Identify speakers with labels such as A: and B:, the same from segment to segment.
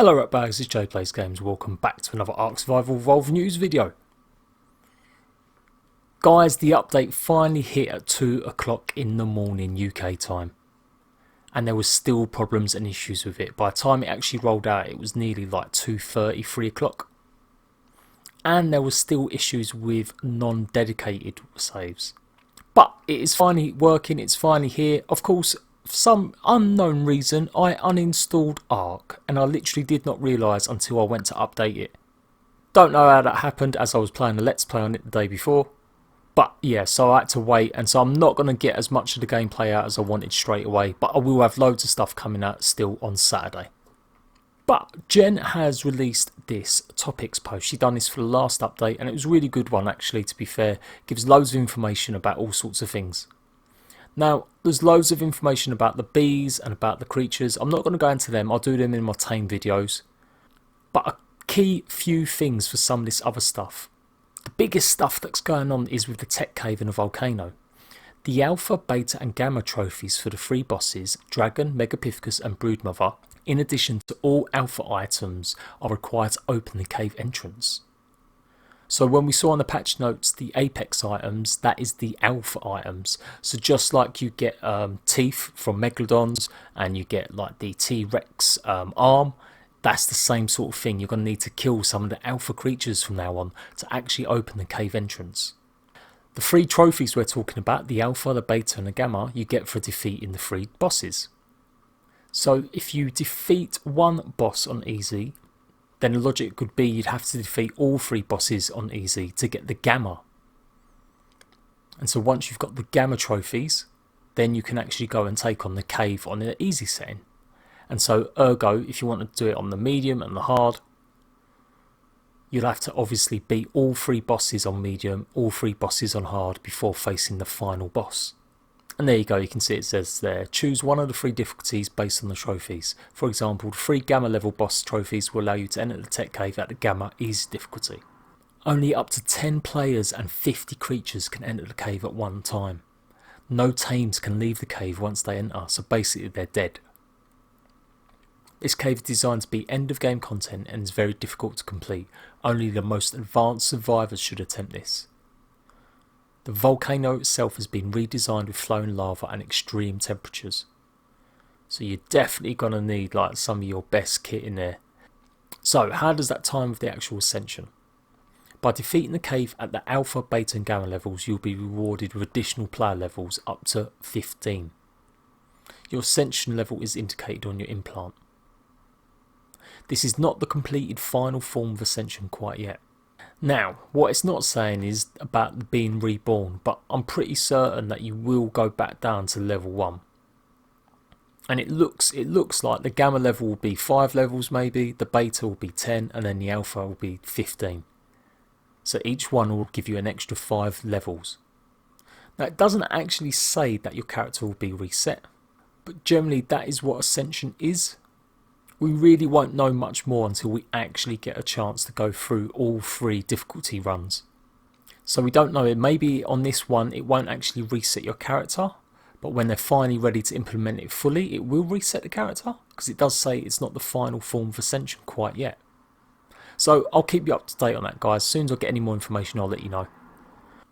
A: Hello Ratbags, it's Jade PLAYSGAMES. Welcome back to another Ark Survival Evolved news video. Guys, the update finally hit at 2 o'clock in the morning UK time. And there was still problems and issues with it. By the time it actually rolled out, it was nearly like 2:30, 3 o'clock. And there was still issues with non-dedicated saves. But it is finally working, it's finally here. Of course, for some unknown reason, I uninstalled Ark, and I literally did not realise until I went to update it. Don't know how that happened, as I was playing a Let's Play on it the day before. But yeah, so I had to wait, and so I'm not going to get as much of the gameplay out as I wanted straight away, but I will have loads of stuff coming out still on Saturday. But Jen has released this topics post. She done this for the last update, and it was a really good one actually, to be fair. It gives loads of information about all sorts of things. Now, there's loads of information about the bees and about the creatures. I'm not going to go into them, I'll do them in my tame videos. But a key few things for some of this other stuff. The biggest stuff that's going on is with the tech cave and the volcano. The alpha, beta and gamma trophies for the three bosses, Dragon, Megapithecus and Broodmother, in addition to all alpha items, are required to open the cave entrance. So when we saw on the patch notes the apex items, that is the alpha items. So just like you get teeth from megalodons and you get like the T-Rex arm, that's the same sort of thing. You're going to need to kill some of the alpha creatures from now on to actually open the cave entrance. The three trophies we're talking about, the alpha, the beta and the gamma, you get for defeating the three bosses. So if you defeat one boss on easy, then the logic could be you'd have to defeat all three bosses on easy to get the gamma. And so once you've got the gamma trophies, then you can actually go and take on the cave on an easy setting. And so ergo, if you want to do it on the medium and the hard, you'll have to obviously beat all three bosses on medium, all three bosses on hard before facing the final boss. And there you go, you can see it says there, choose one of the three difficulties based on the trophies. For example, the three gamma level boss trophies will allow you to enter the tech cave at the gamma easy difficulty. Only up to 10 players and 50 creatures can enter the cave at one time. No tames can leave the cave once they enter, so basically they're dead. This cave is designed to be end of game content and is very difficult to complete. Only the most advanced survivors should attempt this. The volcano itself has been redesigned with flowing lava and extreme temperatures. So you're definitely going to need like some of your best kit in there. So how does that time with the actual Ascension? By defeating the cave at the alpha, beta and gamma levels, you'll be rewarded with additional player levels up to 15. Your Ascension level is indicated on your implant. This is not the completed final form of Ascension quite yet. Now, what it's not saying is about being reborn, but I'm pretty certain that you will go back down to level 1. And it looks like the gamma level will be 5 levels maybe, the beta will be 10 and then the alpha will be 15. So each one will give you an extra 5 levels. Now it doesn't actually say that your character will be reset, but generally that is what Ascension is. We really won't know much more until we actually get a chance to go through all three difficulty runs. So we don't know, maybe on this one it won't actually reset your character, but when they're finally ready to implement it fully, it will reset the character, because it does say it's not the final form of Ascension quite yet. So I'll keep you up to date on that, guys. As soon as I get any more information, I'll let you know.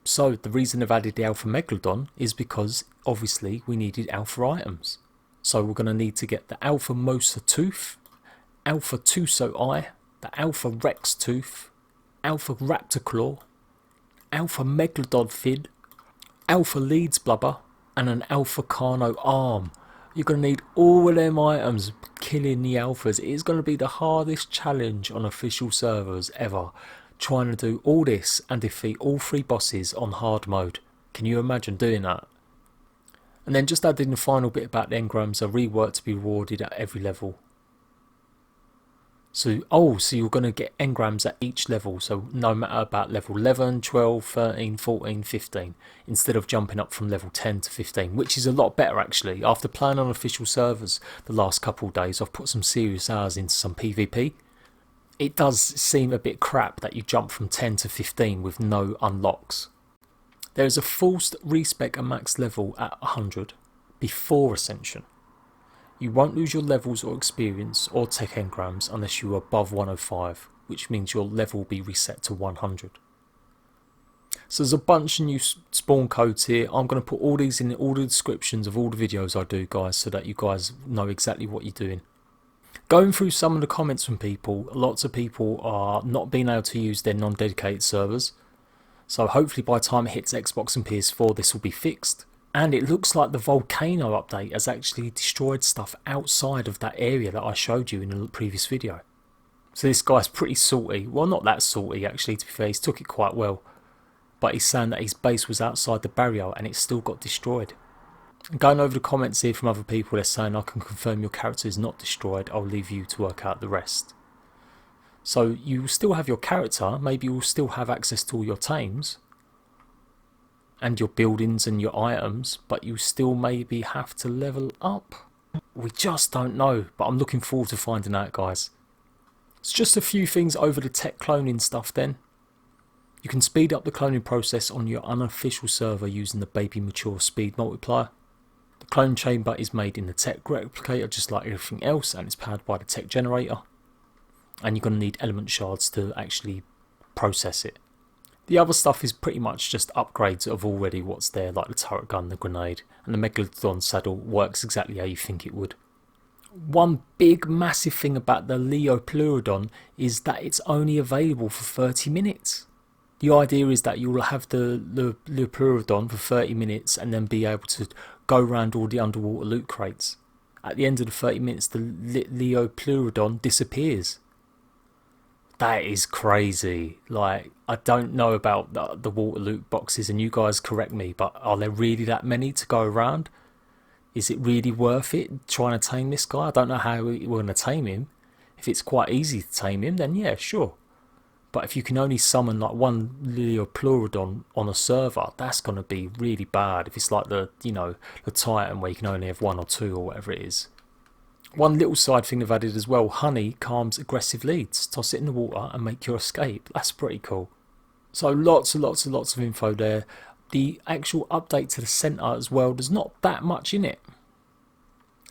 A: So the reason they've added the Alpha Megalodon is because obviously we needed Alpha items. So we're going to need to get the Alpha Mosa Tooth, Alpha Tuso Eye, the Alpha Rex Tooth, Alpha Raptor Claw, Alpha Megalodon Fin, Alpha Leeds Blubber, and an Alpha Carno Arm. You're going to need all of them items killing the alphas. It is going to be the hardest challenge on official servers ever, trying to do all this and defeat all three bosses on hard mode. Can you imagine doing that? And then just adding the final bit about the engrams, are reworked to be rewarded at every level. So you're going to get engrams at each level, so no matter about level 11, 12, 13, 14, 15, instead of jumping up from level 10 to 15, which is a lot better actually. After playing on official servers the last couple of days, I've put some serious hours into some PvP. It does seem a bit crap that you jump from 10 to 15 with no unlocks. There is a forced respec and max level at 100 before Ascension. You won't lose your levels or experience or tech engrams unless you are above 105, which means your level will be reset to 100. So there's a bunch of new spawn codes here. I'm going to put all these in all the descriptions of all the videos I do, guys, so that you guys know exactly what you're doing. Going through some of the comments from people, lots of people are not being able to use their non-dedicated servers. So hopefully by the time it hits Xbox and PS4 this will be fixed. And it looks like the volcano update has actually destroyed stuff outside of that area that I showed you in the previous video. So this guy's pretty salty. Well, not that salty actually, to be fair, he's took it quite well. But he's saying that his base was outside the barrier and it still got destroyed. And going over the comments here from other people, they're saying I can confirm your character is not destroyed, I'll leave you to work out the rest. So you will still have your character, maybe you will still have access to all your tames and your buildings and your items, but you still maybe have to level up. We just don't know, but I'm looking forward to finding out, guys. It's just a few things over the tech cloning stuff then. You can speed up the cloning process on your unofficial server using the Baby Mature speed multiplier. The clone chamber is made in the tech replicator just like everything else, and it's powered by the tech generator. And you're going to need element shards to actually process it. The other stuff is pretty much just upgrades of already what's there, like the turret gun, the grenade, and the Megalodon saddle works exactly how you think it would. One big massive thing about the Leopleurodon is that it's only available for 30 minutes. The idea is that you'll have the Leopleurodon for 30 minutes and then be able to go around all the underwater loot crates. At the end of the 30 minutes the Leopleurodon disappears. That is crazy. Like, I don't know about the water loot boxes, and you guys correct me, but are there really that many to go around? Is it really worth it trying to tame this guy? I don't know how we're going to tame him. If it's quite easy to tame him, then yeah, sure. But if you can only summon like one Leopleurodon on a server, that's going to be really bad. If it's like the Titan where you can only have one or two or whatever it is. One little side thing they've added as well, honey calms aggressive leads. Toss it in the water and make your escape. That's pretty cool. So lots and lots of info there. The actual update to the centre as well, there's not that much in it.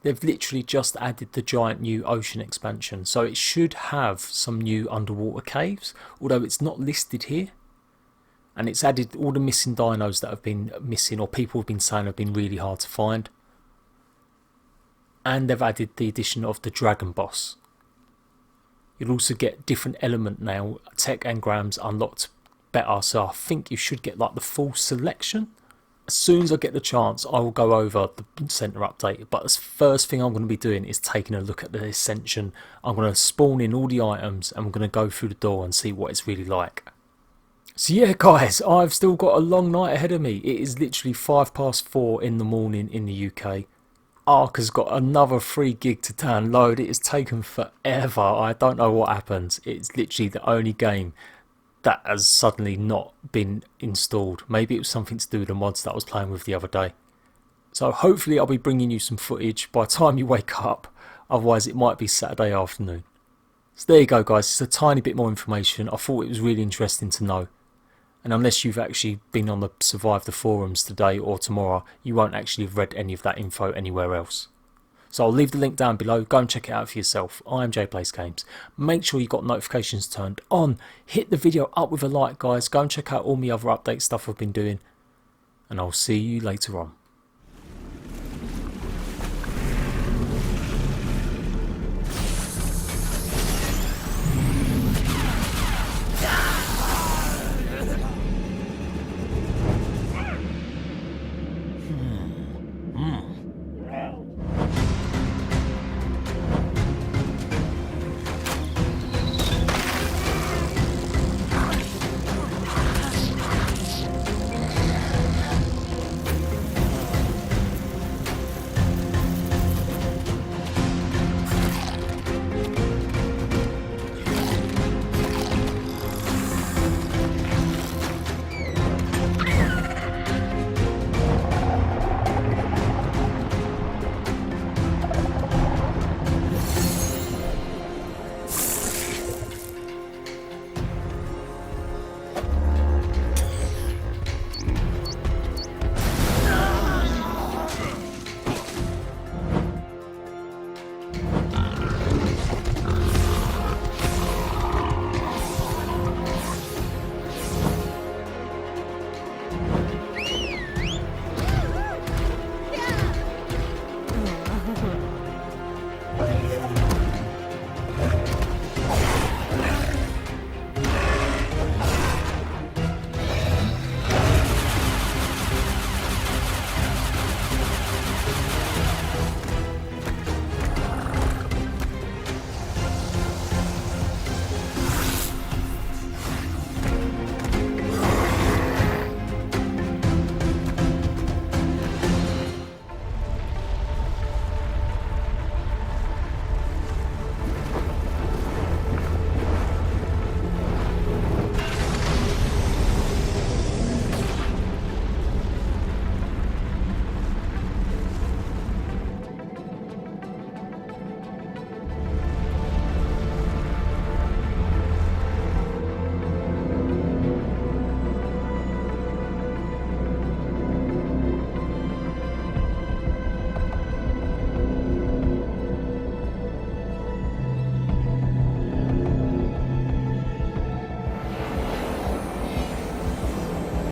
A: They've literally just added the giant new ocean expansion. So it should have some new underwater caves, although it's not listed here. And it's added all the missing dinos that have been missing, or people have been saying have been really hard to find. And they've added the addition of the dragon boss. You'll also get different element now, tech engrams unlocked better, so I think you should get like the full selection. As soon as I get the chance I will go over the centre update, but the first thing I'm going to be doing is taking a look at the Ascension. I'm going to spawn in all the items and I'm going to go through the door and see what it's really like. So yeah guys, I've still got a long night ahead of me. It is literally 4:05 in the morning in the UK. Ark has got another 3 gig to download. It has taken forever. I don't know what happened. It's literally the only game that has suddenly not been installed. Maybe it was something to do with the mods that I was playing with the other day. So hopefully I'll be bringing you some footage by the time you wake up. Otherwise it might be Saturday afternoon. So there you go guys. It's a tiny bit more information. I thought it was really interesting to know. And unless you've actually been on the Survive the forums today or tomorrow, you won't actually have read any of that info anywhere else. So I'll leave the link down below, go and check it out for yourself. I am Jade PLAYSGAMES. Make sure you've got notifications turned on. Hit the video up with a like guys, go and check out all my other update stuff I've been doing. And I'll see you later on.